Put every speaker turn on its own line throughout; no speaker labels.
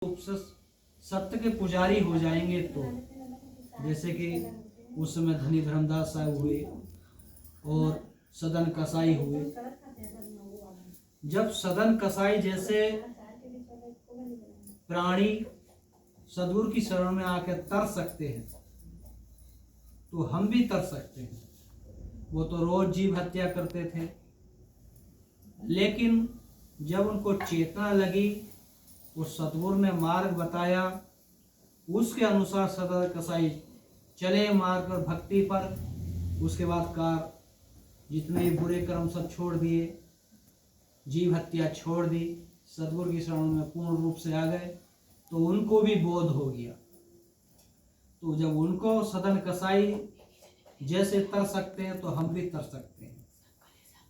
रूप से सत्य के पुजारी हो जाएंगे तो जैसे कि उस समय धनी धर्मदास साहब हुए और सदन कसाई हुए। जब सदन कसाई जैसे प्राणी सद्गुरु की शरण में आकर तर सकते हैं तो हम भी तर सकते हैं। वो तो रोज जीव हत्या करते थे, लेकिन जब उनको चेतना लगी तो सतगुरु ने मार्ग बताया, उसके अनुसार सदन कसाई चले मार्ग पर, भक्ति पर। उसके बाद कार जितने बुरे कर्म सब छोड़ दिए, जीव हत्या छोड़ दी, सतगुरु की शरण में पूर्ण रूप से आ गए तो उनको भी बोध हो गया। तो जब उनको सदन कसाई जैसे तर सकते हैं तो हम भी तर सकते हैं।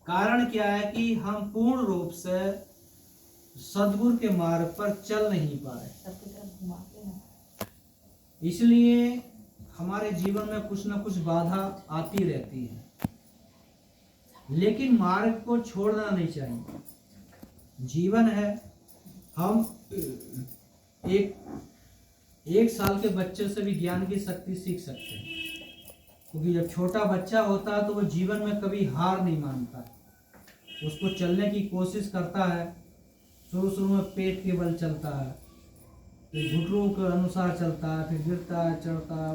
कारण क्या है कि हम पूर्ण रूप से सद्गुरु के मार्ग पर चल नहीं पाए, इसलिए हमारे जीवन में कुछ न कुछ बाधा आती रहती है, लेकिन मार्ग को छोड़ना नहीं चाहिए। जीवन है, हम एक साल के बच्चे से भी ज्ञान की शक्ति सीख सकते हैं, क्योंकि जब छोटा बच्चा होता है तो वो जीवन में कभी हार नहीं मानता, उसको चलने की कोशिश करता है। शुरू में पेट के बल चलता है, फिर घुटनों के अनुसार चलता है, फिर गिरता है, चढ़ता है,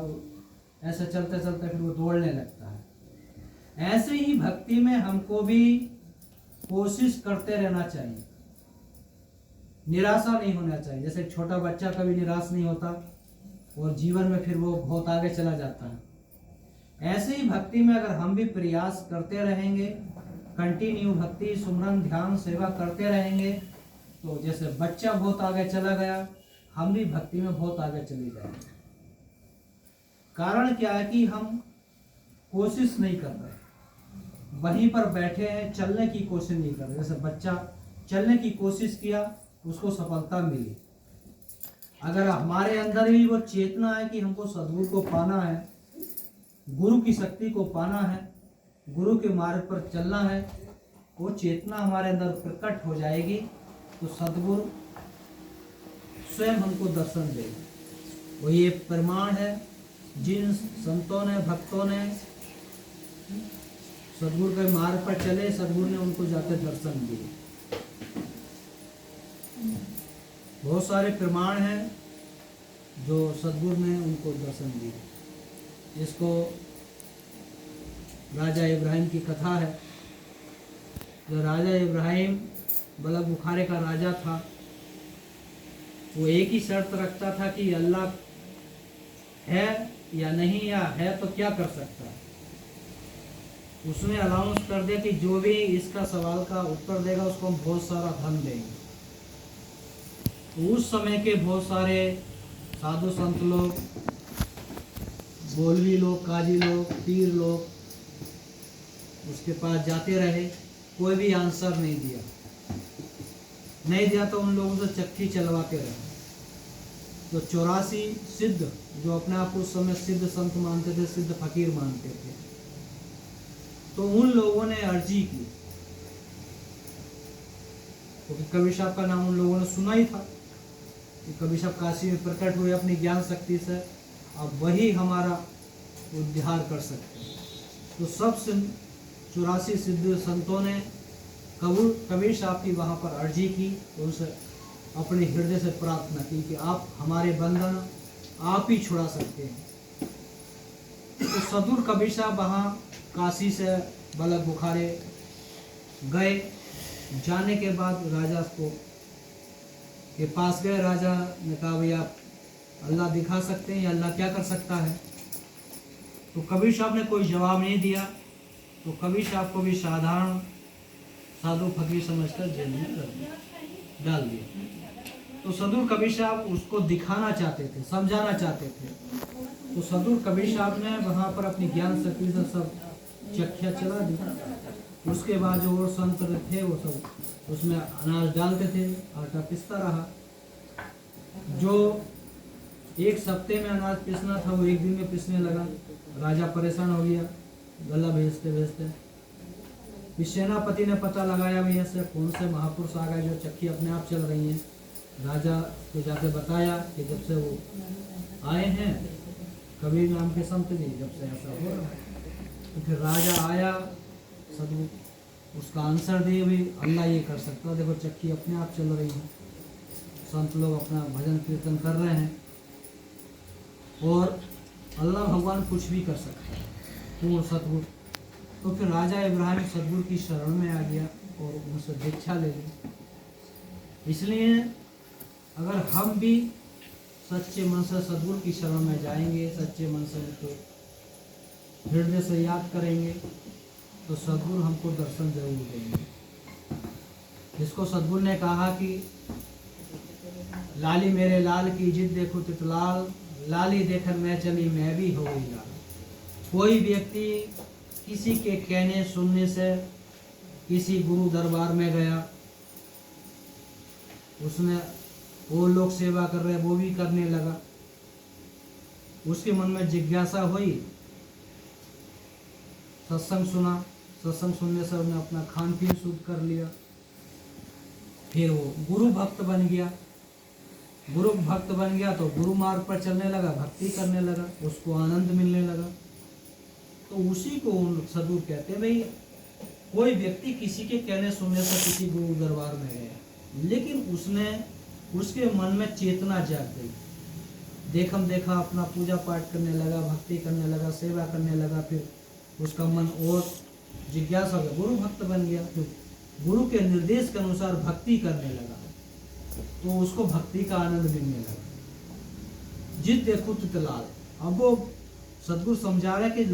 ऐसा चलते चलते फिर वो दौड़ने लगता है। ऐसे ही भक्ति में हमको भी कोशिश करते रहना चाहिए, निराशा नहीं होना चाहिए। जैसे छोटा बच्चा कभी निराश नहीं होता और जीवन में फिर वो बहुत आगे चला जाता है। ऐसे ही भक्ति में अगर हम भी प्रयास करते रहेंगे, कंटिन्यू भक्ति सुमरन ध्यान सेवा करते रहेंगे, तो जैसे बच्चा बहुत आगे चला गया, हम भी भक्ति में बहुत आगे चले जाएंगे। कारण क्या है कि हम कोशिश नहीं कर रहे, वहीं पर बैठे हैं, चलने की कोशिश नहीं कर रहे। जैसे बच्चा चलने की कोशिश किया, उसको सफलता मिली। अगर हमारे अंदर भी वो चेतना है कि हमको सद्गुरु को पाना है, गुरु की शक्ति को पाना है, गुरु के मार्ग पर चलना है, वो चेतना हमारे अंदर प्रकट हो जाएगी तो सद्गुरु स्वयं हमको दर्शन देगा। वो ये प्रमाण है, जिन संतों ने भक्तों ने सद्गुरु के मार्ग पर चले, सद्गुरु ने उनको जाकर दर्शन दिए। बहुत सारे प्रमाण हैं जो सद्गुरु ने उनको दर्शन दिए। इसको राजा इब्राहिम की कथा है। जो राजा इब्राहिम बलक बुखारे का राजा था, वो एक ही शर्त रखता था कि अल्लाह है या नहीं, या है तो क्या कर सकता है। उसने अनाउंस कर दिया कि जो भी इसका सवाल का उत्तर देगा उसको हम बहुत सारा धन देंगे। तो उस समय के बहुत सारे साधु संत लोग, मौलवी लोग, काजी लोग, पीर लोग उसके पास जाते रहे, कोई भी आंसर नहीं दिया तो उन लोगों से चक्की चलवाते रहे। तो 84 सिद्ध, जो अपने आप उस समय सिद्ध संत मानते थे, सिद्ध फकीर मानते थे, तो उन लोगों ने अर्जी की, क्योंकि कबीर साहब का नाम उन लोगों ने सुना ही था कि कबीर साहब काशी में प्रकट हुए अपनी ज्ञान शक्ति से, अब वही हमारा उद्धार कर सकते हैं। तो सब 84 सिद्ध संतों ने कबीर साहब की वहाँ पर अर्जी की, उनसे अपने हृदय से प्रार्थना की कि आप हमारे बंधन आप ही छुड़ा सकते हैं। तो सद्गुरु कबीर साहब वहाँ काशी से बलक बुखारे गए। जाने के बाद राजा को के पास गए। राजा ने कहा, भाई आप अल्लाह दिखा सकते हैं या अल्लाह क्या कर सकता है? तो कबीर साहब ने कोई जवाब नहीं दिया। तो कबीर साहब को भी साधारण साधु फकीर समझकर जेल में डाल दिया। तो सद्गुरु कबीर साहब उसको दिखाना चाहते थे, समझाना चाहते थे। तो सद्गुरु कबीर साहब ने वहाँ पर अपनी ज्ञान शक्ति से सब चखिया चला दी। उसके बाद जो और संत थे वो सब उसमें अनाज डालते थे, आटा पिसता रहा। जो एक सप्ते में अनाज पिसना था वो एक दिन में पिसने लगा। राजा परेशान हो गया, गला भेजते भेजते। फिर सेनापति ने पता लगाया, भैया से कौन से महापुरुष आ गए जो चक्की अपने आप चल रही हैं। राजा को जाके बताया कि जब से वो आए हैं, कबीर नाम के संत जी, जब से ऐसा हो रहा है। तो फिर राजा आया, सदगुरु उसका आंसर दिए भी अल्लाह ये कर सकता है, देखो चक्की अपने आप चल रही है, संत लोग अपना भजन कीर्तन कर रहे हैं और अल्लाह भगवान कुछ भी कर सकता है, पूर्ण सतगुरु। तो फिर राजा इब्राहिम सतगुरु की शरण में आ गया और उनसे दीक्षा ले ली। इसलिए अगर हम भी सच्चे मन से सतगुरु की शरण में जाएंगे, सच्चे मन से उनको हृदय से याद करेंगे, तो सतगुरु हमको दर्शन जरूर देंगे। जिसको सतगुरु ने कहा कि लाली मेरे लाल की जिद देखो तितलाल, लाली देखकर मैं चली मैं भी हो गई लाल। कोई व्यक्ति किसी के कहने सुनने से किसी गुरु दरबार में गया, उसने वो लोग सेवा कर रहे वो भी करने लगा, उसके मन में जिज्ञासा हुई, सत्संग सुना, सत्संग सुनने से उसने अपना खान पीन शुद्ध कर लिया, फिर वो गुरु भक्त बन गया। गुरु भक्त बन गया तो गुरु मार्ग पर चलने लगा, भक्ति करने लगा, उसको आनंद मिलने लगा। तो उसी को सदगुरु कहते हैं। भाई कोई व्यक्ति किसी के कहने सुनने से किसी गुरु दरबार में गया, लेकिन उसके मन में चेतना जाग गई, देखम देखा अपना पूजा पाठ करने लगा, भक्ति करने लगा, सेवा करने लगा, फिर उसका मन और जिज्ञासा हो गया, गुरु भक्त बन गया, फिर गुरु के निर्देश के अनुसार भक्ति करने लगा, तो उसको भक्ति का आनंद मिलने लगा। जिद देखो तितलाल। अब वो सदगुरु समझा रहे कि